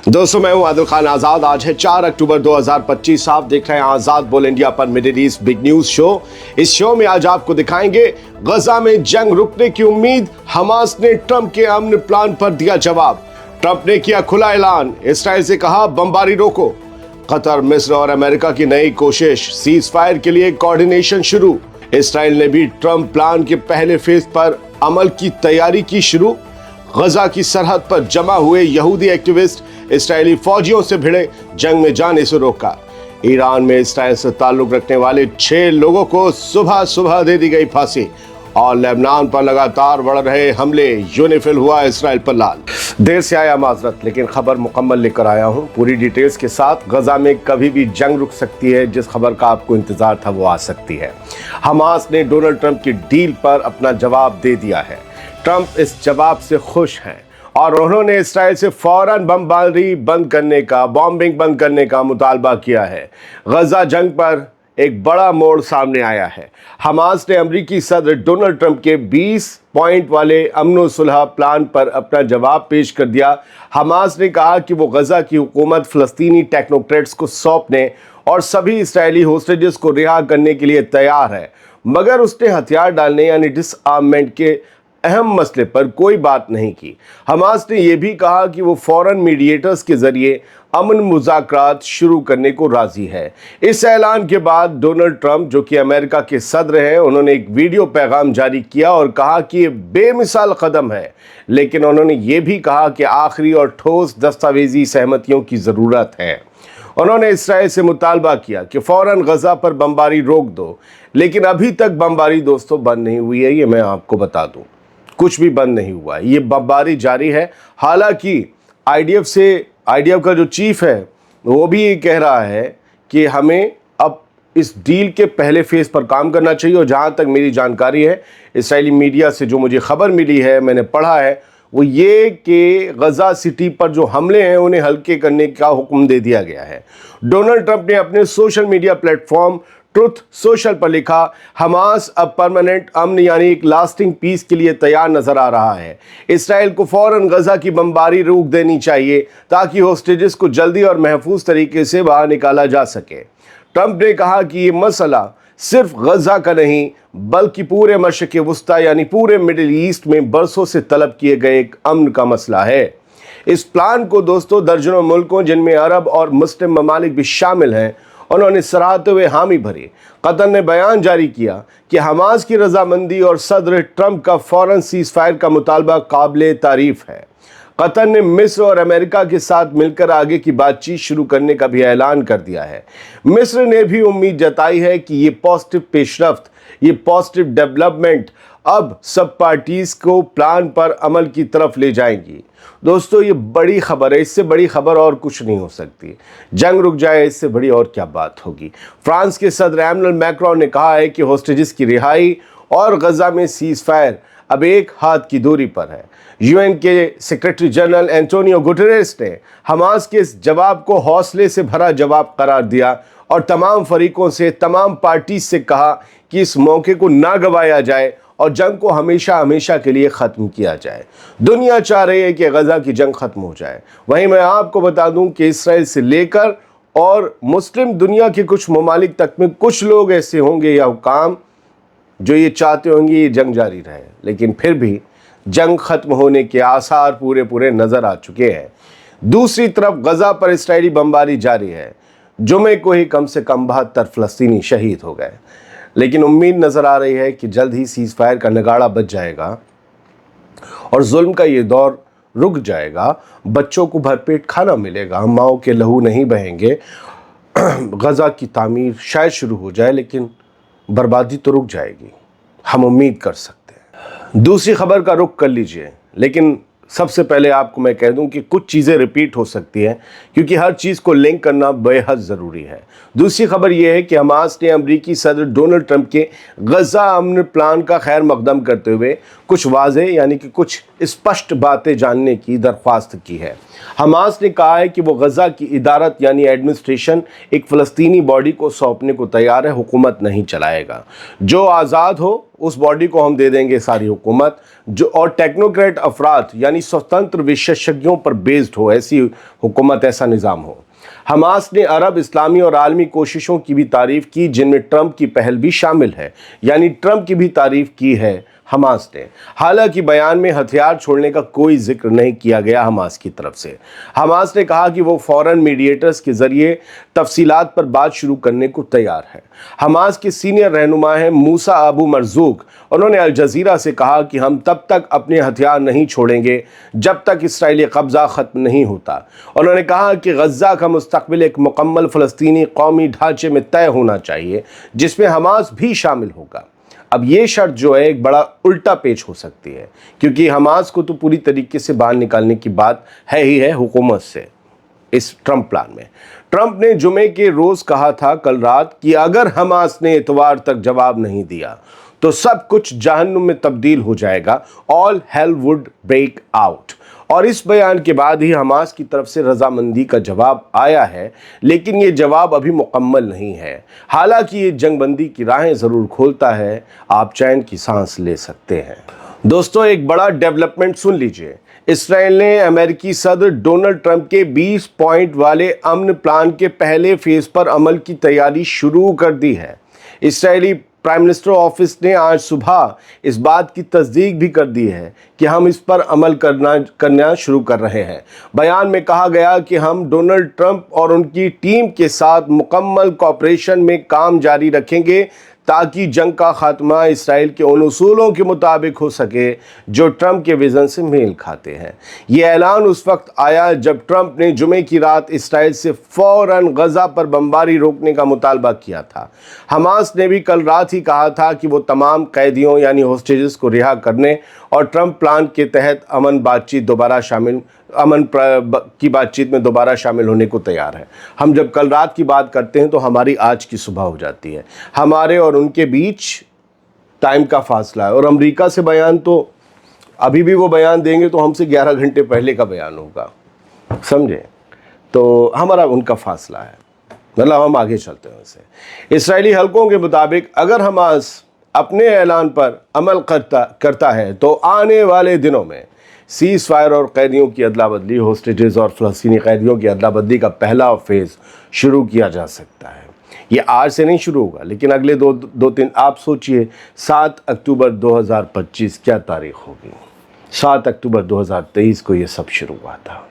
दोस्तों मैं हूं आदिल खान आजाद। आज है 4 अक्टूबर 2025। आप देख रहे हैं आजाद बोल इंडिया पर middle east big news show. इस शो में आज आपको दिखाएंगे गजा में जंग रुकने की उम्मीद, हमास ने ट्रंप के अमन प्लान पर दिया जवाब, ट्रंप ने किया खुला ऐलान, इसराइल से कहा बमबारी रोको, कतर, मिस्र और अमेरिका की नई कोशिश, सीज फायर के लिए कोऑर्डिनेशन शुरू, इसराइल ने भी ट्रंप प्लान के पहले फेज पर अमल की तैयारी की शुरू, गजा की सरहद पर जमा हुए यहूदी एक्टिविस्ट इसराइली फौजियों से भिड़े, जंग में जाने से रोका, ईरान में इसराइल से ताल्लुक रखने वाले 6 लोगों को सुबह सुबह दे दी गई फांसी, और लेबनान पर लगातार बढ़ रहे हमले, यूनिफिल हुआ इसराइल पर लाल। देर से आया माजरत, लेकिन खबर मुकम्मल लेकर आया हूं पूरी डिटेल्स के साथ। गजा में कभी भी जंग रुक सकती है, जिस खबर का आपको इंतजार था वो आ सकती है। हमास ने डोनाल्ड ट्रंप की डील पर अपना जवाब दे दिया है। ट्रंप इस जवाब से खुश हैं और उन्होंने इसराइल से फौरन बमबारी बंद करने का, बॉम्बिंग बंद करने का मुतालबा किया है। गजा जंग पर एक बड़ा मोड़ सामने आया है। हमास ने अमेरिकी सदर डोनाल्ड ट्रंप के 20 पॉइंट वाले अमन सुलह प्लान पर अपना जवाब पेश कर दिया। हमास ने कहा कि वो गजा की हुकूमत फ़लस्तीनी टेक्नोक्रेट्स को सौंपने और सभी इसराइली होस्टेजेस को रिहा करने के लिए तैयार है, मगर उसने हथियार डालने यानी डिसआर्ममेंट के अहम मसले पर कोई बात नहीं की। हमास ने यह भी कहा कि वो फौरन मीडिएटर्स के जरिए अमन मुज़ाकरात शुरू करने को राजी है। इस ऐलान के बाद डोनाल्ड ट्रंप, जो कि अमेरिका के सदर हैं, उन्होंने एक वीडियो पैगाम जारी किया और कहा कि ये बेमिसाल कदम है, लेकिन उन्होंने ये भी कहा कि आखिरी और ठोस दस्तावेजी सहमतियों की ज़रूरत है। उन्होंने इसराइल से मुतालबा किया कि फौरन गजा पर बमबारी रोक दो, लेकिन अभी तक बमबारी दोस्तों बंद नहीं हुई है। ये मैं आपको बता दूं, कुछ भी बंद नहीं हुआ है, ये बमबारी जारी है। हालांकि आईडीएफ का जो चीफ है वो भी ये कह रहा है कि हमें अब इस डील के पहले फेज पर काम करना चाहिए, और जहां तक मेरी जानकारी है, इसराइली मीडिया से जो मुझे खबर मिली है, मैंने पढ़ा है, वो ये कि गजा सिटी पर जो हमले हैं उन्हें हल्के करने का हुक्म दे दिया गया है। डोनाल्ड ट्रंप ने अपने social media platform truth social पर लिखा, हमास अब परमानेंट अमन यानी एक लास्टिंग पीस के लिए तैयार नजर आ रहा है। इसराइल को फौरन गजा की बमबारी रोक देनी चाहिए ताकि होस्टेजेस को जल्दी और महफूज तरीके से बाहर निकाला जा सके। ट्रंप ने कहा कि ये मसला सिर्फ गजा का नहीं, बल्कि पूरे मशरिक़ वस्ता यानी पूरे मिडिल ईस्ट में बरसों से तलब किए गए एक अमन का मसला है। इस प्लान को दोस्तों दर्जनों मुल्कों, जिनमें अरब और मुस्लिम ममालिक भी शामिल हैं, उन्होंने सराहते हुए हामी भरी। कतर ने बयान जारी किया कि हमास की रजामंदी और सदर ट्रंप का फौरन सीज फायर का मुतालबा काबिल तारीफ है। कतर ने मिस्र और अमेरिका के साथ मिलकर आगे की बातचीत शुरू करने का भी ऐलान कर दिया है। मिस्र ने भी उम्मीद जताई है कि ये पॉजिटिव पेशरफ्त, ये पॉजिटिव डेवलपमेंट अब सब पार्टीज को प्लान पर अमल की तरफ ले जाएंगी। दोस्तों ये बड़ी खबर है, इससे बड़ी खबर और कुछ नहीं हो सकती। जंग रुक जाए, इससे बड़ी और क्या बात होगी। फ्रांस के सदर एमैनुअल मैक्रोन ने कहा है कि होस्टेजेस की रिहाई और गजा में सीज फायर अब एक हाथ की दूरी पर है। यूएन के सेक्रेटरी जनरल एंटोनियो गुटेरेस ने हमास के इस जवाब को हौसले से भरा जवाब करार दिया और तमाम फरीकों से, तमाम पार्टी से कहा कि इस मौके को ना गंवाया जाए और जंग को हमेशा हमेशा के लिए ख़त्म किया जाए। दुनिया चाह रही है कि गजा की जंग ख़त्म हो जाए। वहीं मैं आपको बता दूं कि इसराइल से लेकर और मुस्लिम दुनिया के कुछ ममालिक तक में कुछ लोग ऐसे होंगे या हुकाम जो ये चाहते होंगे ये जंग जारी रहे, लेकिन फिर भी जंग ख़त्म होने के आसार पूरे नज़र आ चुके हैं। दूसरी तरफ गजा पर इसराइली बमबारी जारी है। जुमे को ही कम से कम 72 फ़लस्तीनी शहीद हो गए, लेकिन उम्मीद नज़र आ रही है कि जल्द ही सीज़ फायर का नगाड़ा बज जाएगा और जुल्म का ये दौर रुक जाएगा। बच्चों को भरपेट खाना मिलेगा, माओ के लहू नहीं बहेंगे। गजा की तामीर शायद शुरू हो जाए, लेकिन बर्बादी तो रुक जाएगी, हम उम्मीद कर सकते हैं। दूसरी खबर का रुख कर लीजिए, लेकिन सबसे पहले आपको मैं कह दूं कि कुछ चीज़ें रिपीट हो सकती हैं, क्योंकि हर चीज़ को लिंक करना बेहद ज़रूरी है। दूसरी खबर यह है कि हमास ने अमेरिकी सदर डोनाल्ड ट्रंप के गजा अमन प्लान का खैर मकदम करते हुए कुछ वाज़ेह यानी कि कुछ स्पष्ट बातें जानने की दरख्वास्त की है। हमास ने कहा है कि वो गजा की इदारत यानी एडमिनिस्ट्रेशन एक फ़लस्तीनी बॉडी को सौंपने को तैयार है, हुकूमत नहीं चलाएगा। जो आज़ाद हो उस बॉडी को हम दे देंगे सारी हुकूमत जो और टेक्नोक्रेट अफराद यानी स्वतंत्र विशेषज्ञों पर बेस्ड हो, ऐसी हुकूमत, ऐसा निज़ाम हो। हमास ने अरब, इस्लामी और आलमी कोशिशों की भी तारीफ़ की जिनमें ट्रंप की पहल भी शामिल है, यानी ट्रंप की भी तारीफ़ की है हमास ने। हालांकि बयान में हथियार छोड़ने का कोई जिक्र नहीं किया गया हमास की तरफ से। हमास ने कहा कि वो फ़ौरन मीडिएटर्स के ज़रिए तफसीलात पर बात शुरू करने को तैयार है। हमास के सीनियर रहनुमा हैं मूसा अबू मरजूक। उन्होंने अल जज़ीरा से कहा कि हम तब तक अपने हथियार नहीं छोड़ेंगे जब तक इसराइली कब्ज़ा ख़त्म नहीं होता। उन्होंने कहा कि गज़ा का मुस्तक़बिल एक मुकम्मल फ़लस्तीनी कौमी ढांचे में तय होना चाहिए जिसमें हमास भी शामिल होगा। अब ये शर्त जो है एक बड़ा उल्टा पेच हो सकती है, क्योंकि हमास को तो पूरी तरीके से बाहर निकालने की बात है ही है हुकूमत से इस ट्रंप प्लान में। ट्रंप ने जुमे के रोज़ कहा था कल रात कि अगर हमास ने इतवार तक जवाब नहीं दिया तो सब कुछ जहन्नुम में तब्दील हो जाएगा, all hell would break out. और इस बयान के बाद ही हमास की तरफ से रजामंदी का जवाब आया है, लेकिन ये जवाब अभी मुकम्मल नहीं है। हालांकि ये जंगबंदी की राहें ज़रूर खोलता है, आप चैन की सांस ले सकते हैं। दोस्तों, एक बड़ा डेवलपमेंट सुन लीजिए। इसराइल ने अमेरिकी सदर डोनाल्ड ट्रंप के 20 पॉइंट वाले अमन प्लान के पहले फेज़ पर अमल की तैयारी शुरू कर दी है। इसराइली प्राइम मिनिस्टर ऑफिस ने आज सुबह इस बात की तस्दीक भी कर दी है कि हम इस पर अमल करना शुरू कर रहे हैं। बयान में कहा गया कि हम डोनाल्ड ट्रंप और उनकी टीम के साथ मुकम्मल कोऑपरेशन में काम जारी रखेंगे ताकि जंग का खात्मा इसराइल के उन उसूलों के मुताबिक हो सके जो ट्रंप के विज़न से मेल खाते हैं। ये ऐलान उस वक्त आया जब ट्रंप ने जुमे की रात इसराइल से फ़ौरन गज़ा पर बमबारी रोकने का मुतालबा किया था। हमास ने भी कल रात ही कहा था कि वो तमाम कैदियों यानी होस्टेजेस को रिहा करने और ट्रंप प्लान के तहत अमन की बातचीत में दोबारा शामिल होने को तैयार है। हम जब कल रात की बात करते हैं तो हमारी आज की सुबह हो जाती है। हमारे और उनके बीच टाइम का फासला है, और अमेरिका से बयान तो अभी भी वो बयान देंगे तो हमसे 11 घंटे पहले का बयान होगा, समझे? तो हमारा उनका फासला है, मतलब हम आगे चलते हैं उससे। इसराइली हलकों के मुताबिक अगर हमास अपने ऐलान पर अमल करता है तो आने वाले दिनों में सीज़ फायर और कैदियों की अदला बदली, होस्टेजेस और फ़लस्तीनी कैदियों की अदला बदली का पहला फेज़ शुरू किया जा सकता है। ये आज से नहीं शुरू होगा, लेकिन अगले दो तीन, आप सोचिए 7 अक्टूबर 2025 क्या तारीख होगी? 7 अक्टूबर 2023 को ये सब शुरू हुआ था।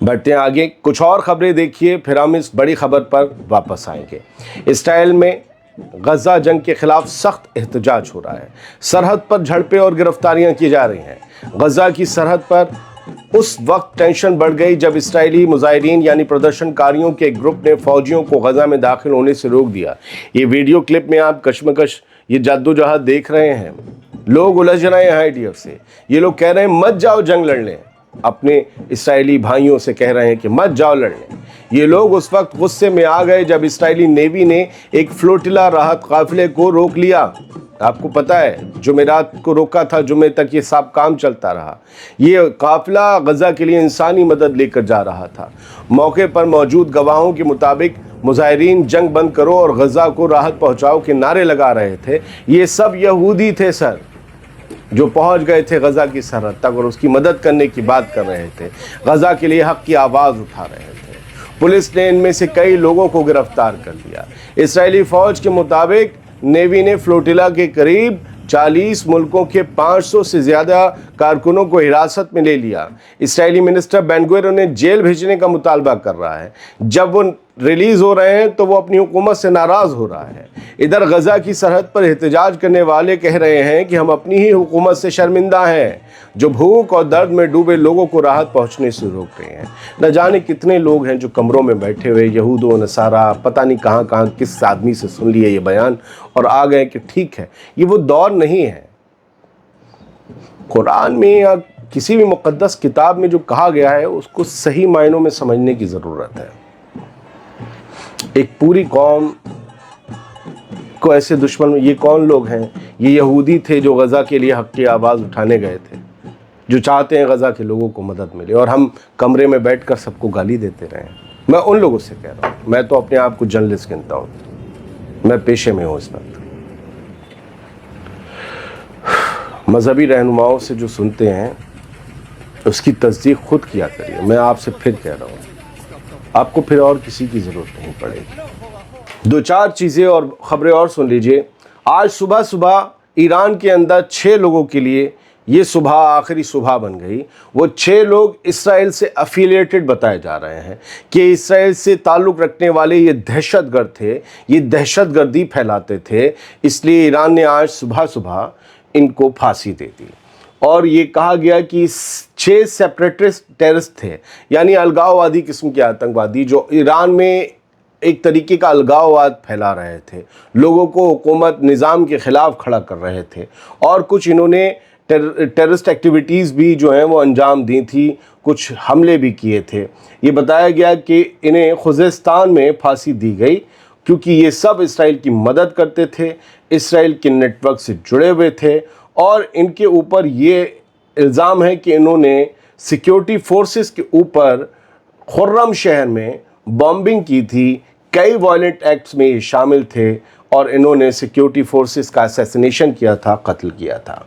बढ़ते हैं आगे, कुछ और ख़बरें देखिए, फिर हम इस बड़ी ख़बर पर वापस आएंगे। इसराइल में गज़ा जंग के ख़िलाफ़ सख्त एहतजाज हो रहा है। सरहद पर झड़पें और गिरफ्तारियां की जा रही हैं। गज़ा की सरहद पर उस वक्त टेंशन बढ़ गई जब इसराइली मुजाहिरीन यानी प्रदर्शनकारियों के एक ग्रुप ने फ़ौजियों को गज़ा में दाखिल होने से रोक दिया। ये वीडियो क्लिप में आप कशमकश, ये जद्दोजहद देख रहे हैं। लोग उलझ रहे हैं IDF से। ये लोग कह रहे हैं मत जाओ जंग लड़ने, अपने इसराइली भाइयों से कह रहे हैं कि मत जाओ लड़ने। ये लोग उस वक्त गुस्से में आ गए जब इसराइली नेवी ने एक फ्लोटिला राहत काफिले को रोक लिया। आपको पता है जुमेरात को रोका था, जुमे तक ये सब काम चलता रहा। ये काफिला गज़ा के लिए इंसानी मदद लेकर जा रहा था। मौके पर मौजूद गवाहों के मुताबिक मुजाहिरीन जंग बंद करो और गज़ा को राहत पहुंचाओ के नारे लगा रहे थे। ये सब यहूदी थे सर, जो पहुंच गए थे गज़ा की सरहद तक और उसकी मदद करने की बात कर रहे थे, गज़ा के लिए हक़ की आवाज़ उठा रहे थे। पुलिस ने इनमें से कई लोगों को गिरफ्तार कर लिया। इसराइली फ़ौज के मुताबिक नेवी ने फ्लोटिला के करीब 40 मुल्कों के 500 से ज़्यादा कारकुनों को हिरासत में ले लिया। इसराइली मिनिस्टर बेन-गुरियन उन्हें जेल भेजने का मुतालबा कर रहा है। जब वो रिलीज़ हो रहे हैं तो वो अपनी हुकूमत से नाराज़ हो रहा है। इधर गज़ा की सरहद पर एहतजाज करने वाले कह रहे हैं कि हम अपनी ही हुकूमत से शर्मिंदा हैं, जो भूख और दर्द में डूबे लोगों को राहत पहुंचने से रोक रहे हैं। न जाने कितने लोग हैं जो कमरों में बैठे हुए यहूद व नसारा पता नहीं कहाँ किस आदमी से सुन लिए ये बयान और आ गए कि ठीक है, ये वो दौर नहीं है। कुरान में या किसी भी मुक़द्दस किताब में जो कहा गया है उसको सही मायनों में समझने की ज़रूरत है। एक पूरी कौम को ऐसे दुश्मन, ये कौन लोग हैं? ये यहूदी थे जो गज़ा के लिए हक़ की आवाज़ उठाने गए थे, जो चाहते हैं गज़ा के लोगों को मदद मिले, और हम कमरे में बैठकर सबको गाली देते रहे। मैं उन लोगों से कह रहा हूँ, मैं तो अपने आप को जर्नलिस्ट गिनता हूँ, मैं पेशे में हूँ इस वक्त। मजहबी रहनुमाओं से जो सुनते हैं उसकी तस्दीक खुद किया करिए। मैं आपसे फिर कह रहा हूँ, आपको फिर और किसी की ज़रूरत नहीं पड़ेगी। दो चार चीज़ें और ख़बरें और सुन लीजिए। आज सुबह सुबह ईरान के अंदर 6 लोगों के लिए ये सुबह आखिरी सुबह बन गई। वो 6 लोग इसराइल से अफिलिएटेड बताए जा रहे हैं कि इसराइल से ताल्लुक़ रखने वाले ये दहशतगर्द थे, ये दहशतगर्दी फैलाते थे, इसलिए ईरान ने आज सुबह सुबह इनको फांसी दे दी। और ये कहा गया कि 6 सेपरेटिस्ट टेररिस्ट थे, यानी अलगाववादी किस्म के आतंकवादी, जो ईरान में एक तरीके का अलगाववाद फैला रहे थे, लोगों को हुकूमत निज़ाम के ख़िलाफ़ खड़ा कर रहे थे। और कुछ इन्होंने टेररिस्ट एक्टिविटीज़ भी जो हैं वो अंजाम दी थी, कुछ हमले भी किए थे। ये बताया गया कि इन्हें खुज़ेस्तान में फांसी दी गई क्योंकि ये सब इसराइल की मदद करते थे, इसराइल के नेटवर्क से जुड़े हुए थे, और इनके ऊपर ये इल्ज़ाम है कि इन्होंने सिक्योरिटी फोर्सेस के ऊपर खुर्रम शहर में बॉम्बिंग की थी। कई वायलेंट एक्ट्स में ये शामिल थे और इन्होंने सिक्योरिटी फोर्सेस का असैसिनेशन किया था, कत्ल किया था।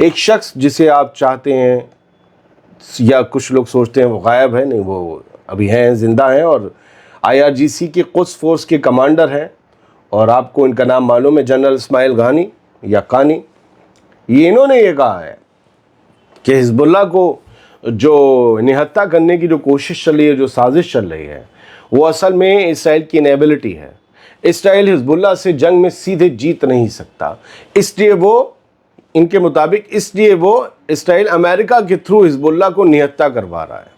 एक शख्स जिसे आप चाहते हैं या कुछ लोग सोचते हैं वो गायब है, नहीं, वो अभी हैं, ज़िंदा हैं, और IRGC के कुछ फोर्स के कमांडर हैं, और आपको इनका नाम मालूम है, जनरल इस्माइल गानी या कानी। ये इन्होंने ये कहा है कि हिजबुल्लाह को जो निहत्था करने की जो कोशिश चल रही है, जो साजिश चल रही है, वो असल में इसराइल की इनेबिलिटी है। इसराइल हिजबुल्लाह से जंग में सीधे जीत नहीं सकता, इसलिए वो, इनके मुताबिक, इसलिए वो इसराइल अमेरिका के थ्रू हिजबुल्लाह को निहत्था करवा रहा है,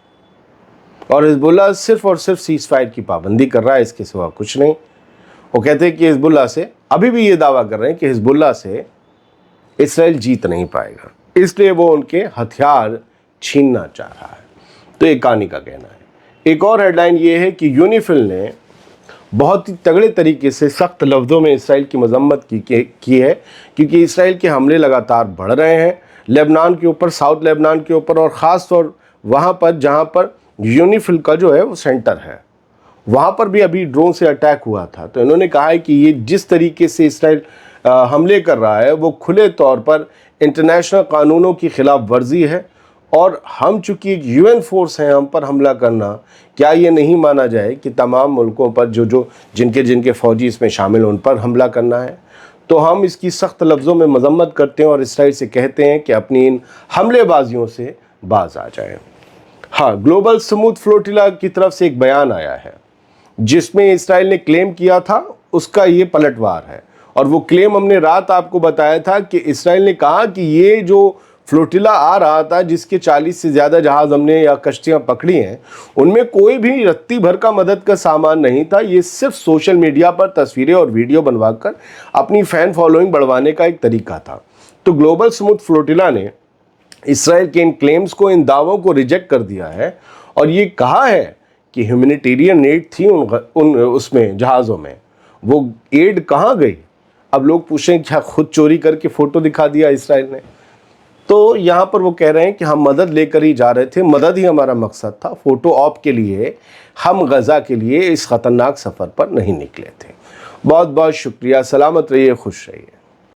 और हिजबुल्लाह सिर्फ और सिर्फ सीज़ फायर की पाबंदी कर रहा है, इसके सिवा कुछ नहीं। वो कहते हैं कि हिजबुल्लाह से, अभी भी ये दावा कर रहे हैं कि हिजबुल्लाह से इसराइल जीत नहीं पाएगा, इसलिए वो उनके हथियार छीनना चाह रहा है। तो ये कहानी का कहना है। एक और हेडलाइन ये है कि यूनिफिल ने बहुत ही तगड़े तरीके से सख्त लफ्ज़ों में इसराइल की मजम्मत की है, क्योंकि इसराइल के हमले लगातार बढ़ रहे हैं लेबनान के ऊपर, साउथ लेबनान के ऊपर, और ख़ास तौर वहाँ पर जहाँ पर यूनिफिल का जो है वो सेंटर है, वहाँ पर भी अभी ड्रोन से अटैक हुआ था। तो इन्होंने कहा है कि ये जिस तरीके से इसराइल हमले कर रहा है वो खुले तौर पर इंटरनेशनल कानूनों की खिलाफ वर्जी है, और हम चूँकि एक UN फोर्स हैं, हम पर हमला करना, क्या ये नहीं माना जाए कि तमाम मुल्कों पर जो जिनके फ़ौजी इसमें शामिल हैं उन पर हमला करना है। तो हम इसकी सख्त लफ्ज़ों में मजम्मत करते हैं और इसराइल से कहते हैं कि अपनी इन हमलेबाजियों से बाज आ जाएं। हाँ, ग्लोबल स्मूथ फ्लोटिला की तरफ से एक बयान आया है जिसमें इसराइल ने क्लेम किया था, उसका ये पलटवार है। और वो क्लेम हमने रात आपको बताया था कि इसराइल ने कहा कि ये जो फ्लोटिला आ रहा था, जिसके 40 से ज़्यादा जहाज़ हमने या कश्तियाँ पकड़ी हैं, उनमें कोई भी रत्ती भर का मदद का सामान नहीं था। ये सिर्फ सोशल मीडिया पर तस्वीरें और वीडियो बनवाकर अपनी फ़ैन फॉलोइंग बढ़वाने का एक तरीका था। तो ग्लोबल स्मूथ फ्लोटिला ने इसराइल के इन क्लेम्स को, इन दावों को रिजेक्ट कर दिया है, और ये कहा है कि ह्यूमैनिटेरियन एड थी उसमें जहाज़ों में, वो एड कहाँ गई? अब लोग पूछें क्या खुद चोरी करके फ़ोटो दिखा दिया इसराइल ने? तो यहाँ पर वो कह रहे हैं कि हम मदद लेकर ही जा रहे थे, मदद ही हमारा मकसद था, फ़ोटो ऑप के लिए हम गज़ा के लिए इस ख़तरनाक सफ़र पर नहीं निकले थे। बहुत बहुत शुक्रिया, सलामत रहिए, खुश रहिए।